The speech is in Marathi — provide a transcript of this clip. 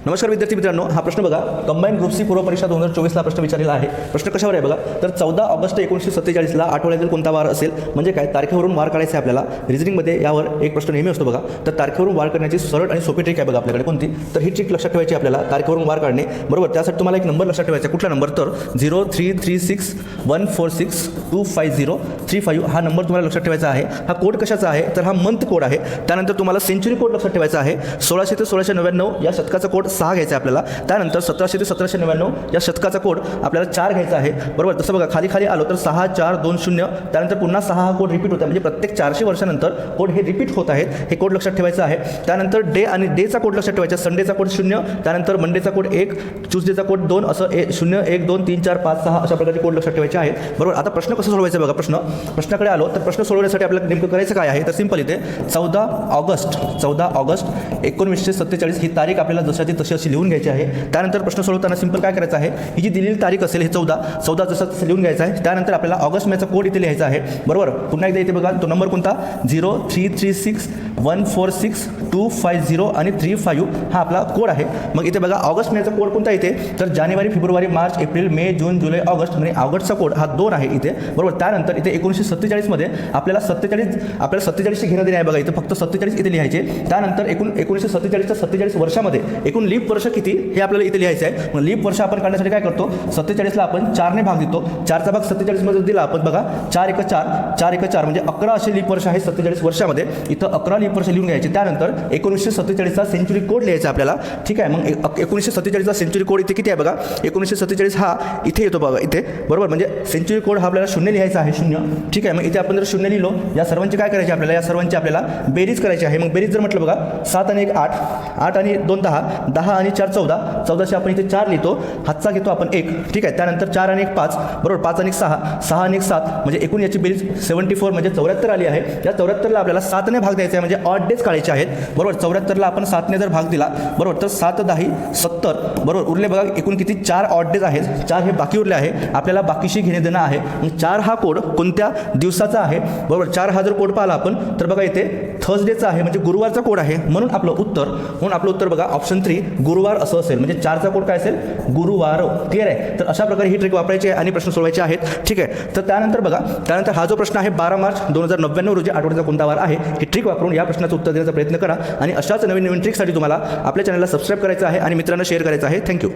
नमस्कार विद्यार्थी मित्रांनो, हा प्रश्न बघा. कंबाईन ग्रुप सी पूर्व परीक्षा 2024ला प्रश्न विचारलेला आहे. प्रश्न कशावर आहे बघा, तर 14 ऑगस्ट 1947ला आठवड्यातील कोणता वार असेल, म्हणजे काय तारखेवरून वार काढायचा आहे आपल्याला. रिझनिंगमध्ये यावर एक प्रश्न नेहमी असतो बघा. तर तारखेवरून वार काढण्याची सरळ आणि सोपी ट्रिक आहे बघा आपल्याकडे कोणती, तर ही ट्रिक लक्षात ठेवायची आपल्याला, तारखेवरून वार काढणे. बरोबर, त्यासाठी तुम्हाला एक नंबर लक्षात ठेवायचा. कुठला नंबर, तर 033614625035 हा नंबर तुम्हाला लक्षात ठेवायचा आहे. हा कोड कशाचा आहे, तर हा मंथ कोड आहे. त्यानंतर तुम्हाला सेंचुरी कोड लक्षात ठेवायचा आहे. 1600 ते 1699 या शतकाचा कोड 6 घ्यायचा आहे आपल्याला. त्यानंतर 1700 ते 1799 या शतकाचा कोड आपल्याला 4 घ्यायचा आहे. बरोबर, तसं बघा खाली खाली आलो तर 6420, त्यानंतर पुन्हा 6 हा कोड रिपीट होता, म्हणजे प्रत्येक 400 वर्षानंतर कोड हे रिपीट होत आहेत. हे कोड लक्षात ठेवायचं आहे. त्यानंतर डे आणि डेचा कोड लक्षात ठेवायचा. संडेचा कोड 0, त्यानंतर मंडेचा कोड 1, ट्यूजडेचा कोड 2, असं 0 1 2 3 4 5 6 अशा प्रकारचे कोड लक्षात ठेवायचे आहेत. बरोबर, आता प्रश्न कसं सोडवायचा बघा. प्रश्नाकडे आलो तर प्रश्न सोडवण्यासाठी आपल्याला नेमकं करायचं काय आहे, तर सिंपल इथे 14 ऑगस्ट 1947 ही तारीख आपल्याला जशाची तशी अशी लिहून घ्यायची आहे. त्यानंतर प्रश्न सोडवताना सिंपल काय करायचं आहे, ही जी दिलेली तारीख असेल हे 14 जसं तसं लिहून घ्यायचं आहे. त्यानंतर आपल्याला ऑगस्ट महिन्याचा कोड इथे लिहायचा आहे. बरोबर, पुन्हा एकदा इथे बघा तो नंबर कोणता, 0336146250 आणि 35 हा आपला कोड आहे. मग इथे बघा ऑगस्ट महिन्याचा कोड कोणता इथे, तर जानेवारी फेब्रुवारी मार्च एप्रिल मे जून जुलै ऑगस्ट, म्हणजे ऑगस्टचा कोड हा 2 आहे इथे. बरोबर, त्यानंतर इथे 1947 मध्ये आपल्याला 47 घेणं देणे आहे बघा. इथं फक्त 47 इथे लिहायचे. त्यानंतर 1947च्या 47 वर्षामध्ये एकूण लीप वर्ष किती हे आपल्याला इथे लिहायचं आहे. मग लीप वर्ष आपण काढण्यासाठी काय करतो, 47ला आपण 4ने भाग देतो. 4चा भाग 47 मध्ये दिला आपण बघा, 4 1 4 म्हणजे 11 असे लीप वर्ष आहे 47 वर्षामध्ये. इथं 11 लीप वर्ष लिहून घ्यायचे. त्यानंतर 1947चा सेंचुरी कोड लिहायचा आपल्याला. ठीक आहे, मग 1947चा सेंचुरी कोड इथे किती आहे बघा, 1947 हा इथे येतो बघा इथे. बरोबर, म्हणजे सेंचुरी कोड हा आपल्याला 0 लिहायचा आहे, 0. ठीक आहे, मग इथे आपण जर 0 लिहिलो, या सर्वांची काय करायची आपल्याला, या सर्वांची आपल्याला बेरीज करायची आहे. मग बेरीज जर म्हटलं बघा, 7 आणि 1 8, 8 आणि 2 10, 10 आणि 4 14, 14शी आपण इथे 4 लिहितो, हातचा घेतो आपण 1. ठीक आहे, त्यानंतर 4 आणि 1 5, बरोबर, 5 आणि 6, 6 आणि 1 7, म्हणजे एकूण याची बेरीज 74 म्हणजे 74 आली आहे. या 74ला आपल्याला 7ने भाग द्यायचा आहे, म्हणजे ऑड डेज काढायचे आहेत. बरोबर, 74ला आपण 7ने जर भाग दिला, बरोबर, तर 7 10 70, बरोबर, उरले बघा एकूण किती, 4 ऑड डेज आहेत. 4 हे बाकी उरले आहे, आपल्याला बाकीशी घेणे देणं आहे. मग 4 हा कोड कोणत्या दिवसाचा आहे, बरोबर, 4 हा जर कोड पाहिला आपण तर बघा इथे थर्सडेचा आहे, म्हणजे गुरुवारचा कोड आहे. म्हणून आपलं उत्तर बघा ऑप्शन 3 गुरुवार असं असेल. म्हणजे 4चा कोड काय असेल, गुरुवार. क्लिअर आहे. तर अशा प्रकारे ही ट्रिक वापरायची आहे आणि प्रश्न सोडवायचे आहेत. ठीक आहे, तर त्यानंतर हा जो प्रश्न आहे 12 मार्च 2099 रोजी आठवड्याचा कोणता वार आहे, ही ट्रिक वापरून या प्रश्नाचं उत्तर देण्याचा प्रयत्न करा. आणि अशाच नवीन ट्रिकसाठी तुम्हाला आपल्या चॅनलला सबस्क्राईब करायचं आहे आणि मित्रांना शेअर करायचं आहे. थँक्यू.